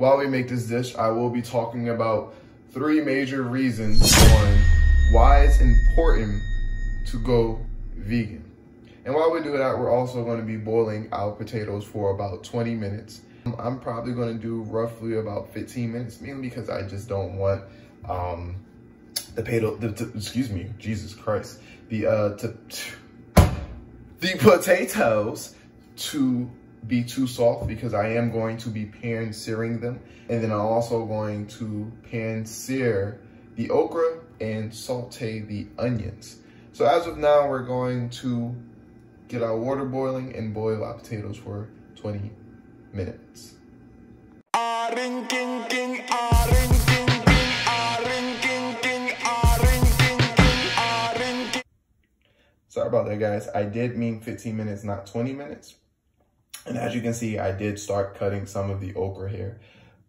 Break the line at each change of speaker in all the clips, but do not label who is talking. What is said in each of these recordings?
while we make this dish, I will be talking about 3 major reasons on why it's important to go vegan. And while we do that, we're also going to be boiling our potatoes for about 20 minutes. I'm probably going to do roughly about 15 minutes, mainly because I just don't want Jesus Christ, the potatoes to be too soft, because I am going to be pan searing them. And then I'm also going to pan sear the okra and saute the onions. So as of now, we're going to get our water boiling and boil our potatoes for 20 minutes. Sorry about that, guys. I did mean 15 minutes, not 20 minutes. And as you can see, I did start cutting some of the okra here.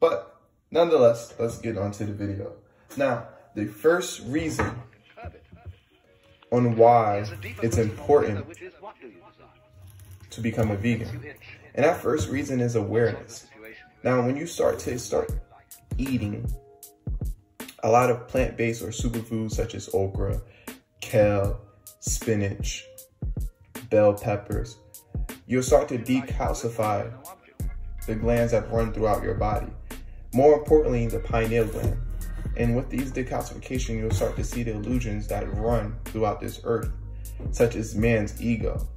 But nonetheless, let's get on to the video. Now, the first reason on why it's important to become a vegan, and that first reason is awareness. Now, when you start eating a lot of plant-based or superfoods such as okra, kale, spinach, bell peppers, you'll start to decalcify the glands that run throughout your body. More importantly, the pineal gland. And with these decalcification, you'll start to see the illusions that run throughout this earth, such as man's ego.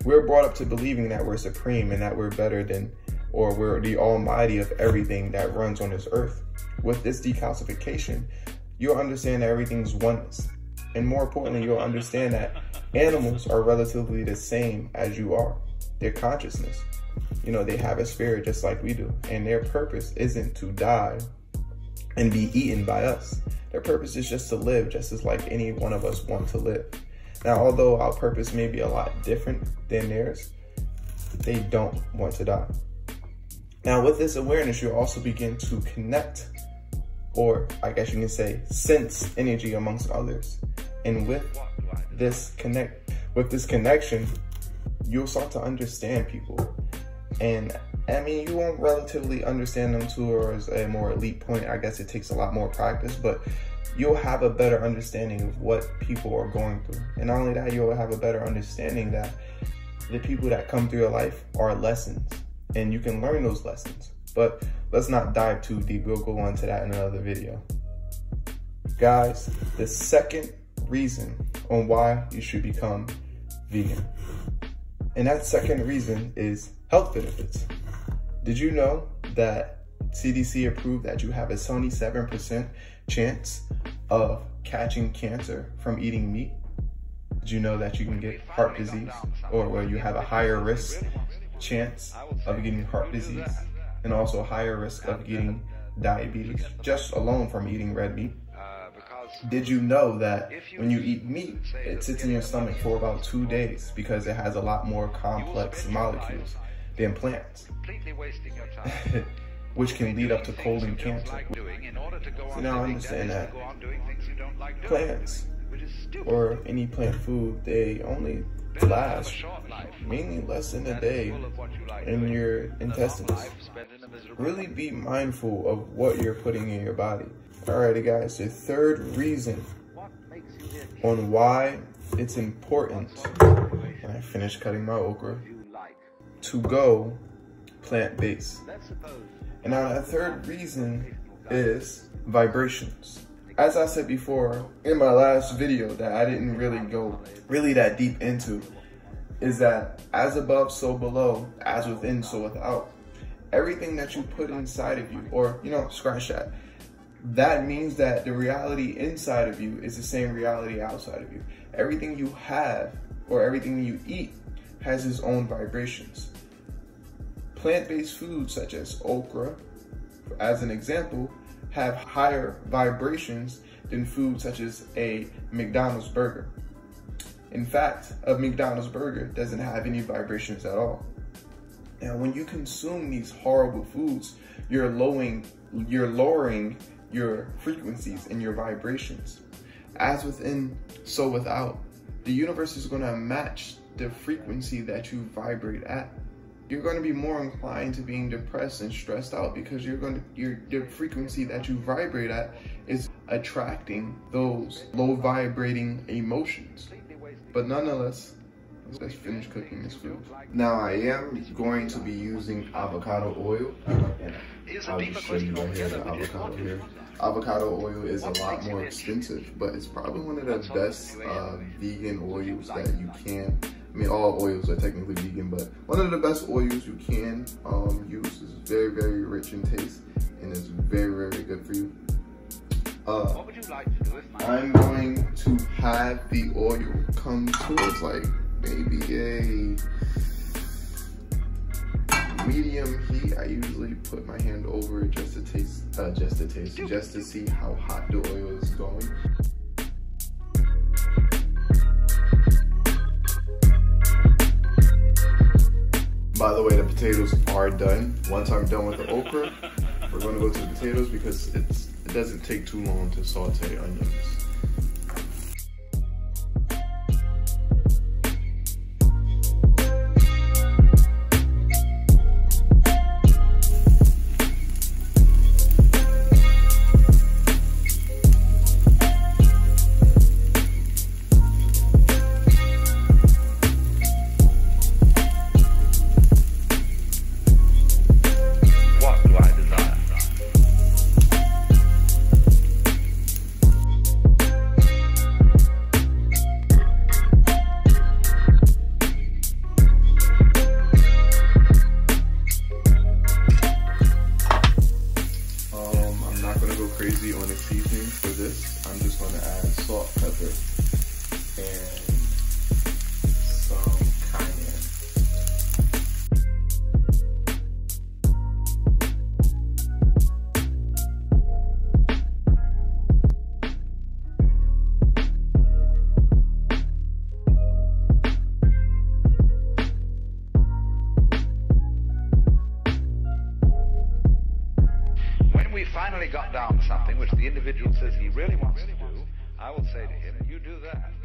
We're brought up to believing that we're supreme and that we're better than, or we're the almighty of everything that runs on this earth. With this decalcification, you'll understand that everything's oneness. And more importantly, you'll understand that animals are relatively the same as you are. Their consciousness, you know, they have a spirit just like we do. And their purpose isn't to die and be eaten by us. Their purpose is just to live, just as like any one of us want to live. Now, although our purpose may be a lot different than theirs, they don't want to die. Now, with this awareness, you'll also begin to connect, or I guess you can say, sense energy amongst others. And with this connection, you'll start to understand people. And I mean, you won't relatively understand them towards a more elite point. I guess it takes a lot more practice, but you'll have a better understanding of what people are going through. And not only that, you'll have a better understanding that the people that come through your life are lessons, and you can learn those lessons. But let's not dive too deep. We'll go on to that in another video. Guys, the second reason on why you should become vegan, and that second reason is health benefits. Did you know that CDC approved that you have a 77% chance of catching cancer from eating meat? Did you know that you can get heart disease, or where you have a higher risk chance of getting heart disease, and also a higher risk of getting diabetes just alone from eating red meat? Did you know that when you eat meat, it sits in your stomach for about 2 days because it has a lot more complex molecules than plants, which can lead up to colon cancer? So now understand that plants, or any plant food, they only last mainly less than a day in your intestines. Really be mindful of what you're putting in your body. Alrighty guys, the third reason on why it's important, when I finish cutting my okra, to go plant-based. And now that third reason is vibrations. As I said before in my last video that I didn't really go that deep into, is that as above, so below, as within, so without. Everything that you put inside of you, or, you know, scratch that. That means that the reality inside of you is the same reality outside of you. Everything you have, or everything you eat, has its own vibrations. Plant-based foods such as okra, as an example, have higher vibrations than foods such as a McDonald's burger. In fact, a McDonald's burger doesn't have any vibrations at all. Now, when you consume these horrible foods, you're lowering your frequencies and your vibrations. As within, so without. The universe is going to match the frequency that you vibrate at. you're going to be more inclined to being depressed and stressed out, because the frequency that you vibrate at is attracting those low vibrating emotions. But nonetheless, let's finish cooking this food. Now I am going to be using avocado oil, and I'll just show you right here the avocado here. Avocado oil is a lot more expensive, but it's probably one of the best vegan oils that you can. I mean, all oils are technically vegan, but one of the best oils you can use. Is very, very rich in taste, and it's very, very good for you.
What would you like to do if
I'm going to have the oil come towards like maybe a medium heat. I usually put my hand over it just to see how hot the oil is going. By the way, the potatoes are done. Once I'm done with the okra, we're gonna go to the potatoes because it doesn't take too long to saute onions. Crazy on the seasoning for this. I'm just going to add salt, pepper, and some cayenne.
When we finally got down to something which the individual says he really wants to do, I will say to him, you do that. And,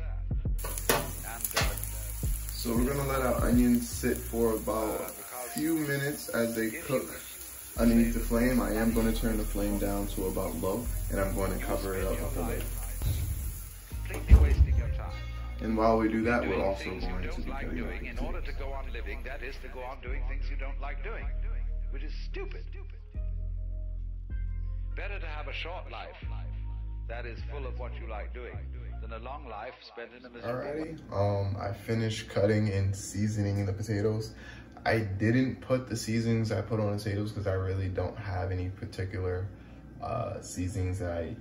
so we're going to let our onions sit for about a few minutes as they cook underneath the flame. I am going to turn the flame down to about low, and I'm going to cover it up with a lid.
Completely wasting your time.
And while we do that, we're also
Things
going
you
to be
don't like
cutting up
doing
the
in order to go on living, that is to go on doing things you don't like doing, which is stupid. Better to have a short life that is full of what you like doing than a long life spent in a miserable.
Alrighty, I finished cutting and seasoning the potatoes. I didn't put the seasonings I put on the potatoes because I really don't have any particular seasonings that I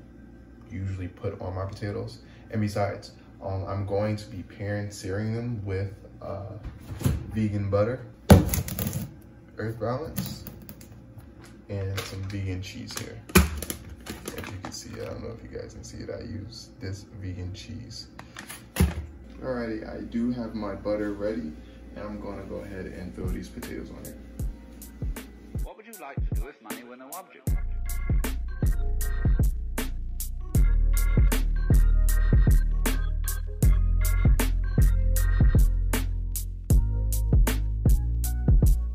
usually put on my potatoes. And besides, I'm going to be searing them with vegan butter, earth balance, and some vegan cheese here. As you can see, I don't know if you guys can see it, I use this vegan cheese. Alrighty, I do have my butter ready, and I'm gonna go ahead and throw these potatoes on here.
What would you like to do if money were no object?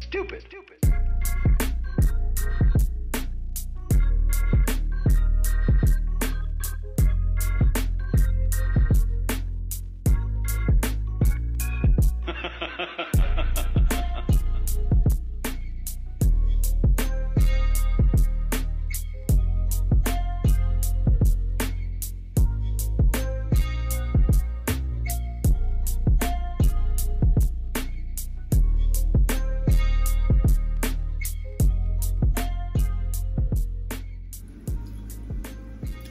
Stupid.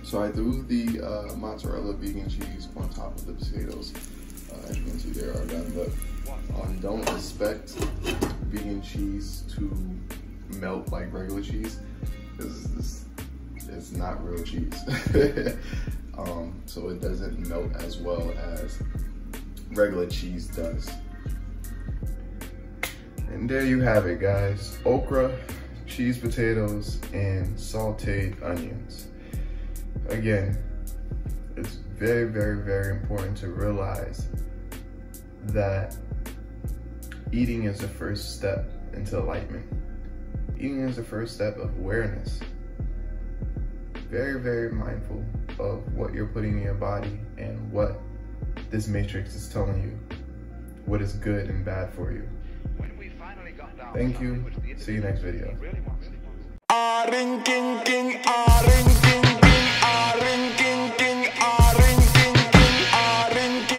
So I threw the mozzarella vegan cheese on top of the potatoes. As you can see, they are done, but don't expect vegan cheese to melt like regular cheese, because it's not real cheese. So it doesn't melt as well as regular cheese does. And there you have it, guys. Okra, cheese potatoes, and sauteed onions. Again, it's very, very, very important to realize that eating is the first step into enlightenment. Eating is the first step of awareness. Very, very mindful of what you're putting in your body and what this matrix is telling you, what is good and bad for you. Thank you. See you next video.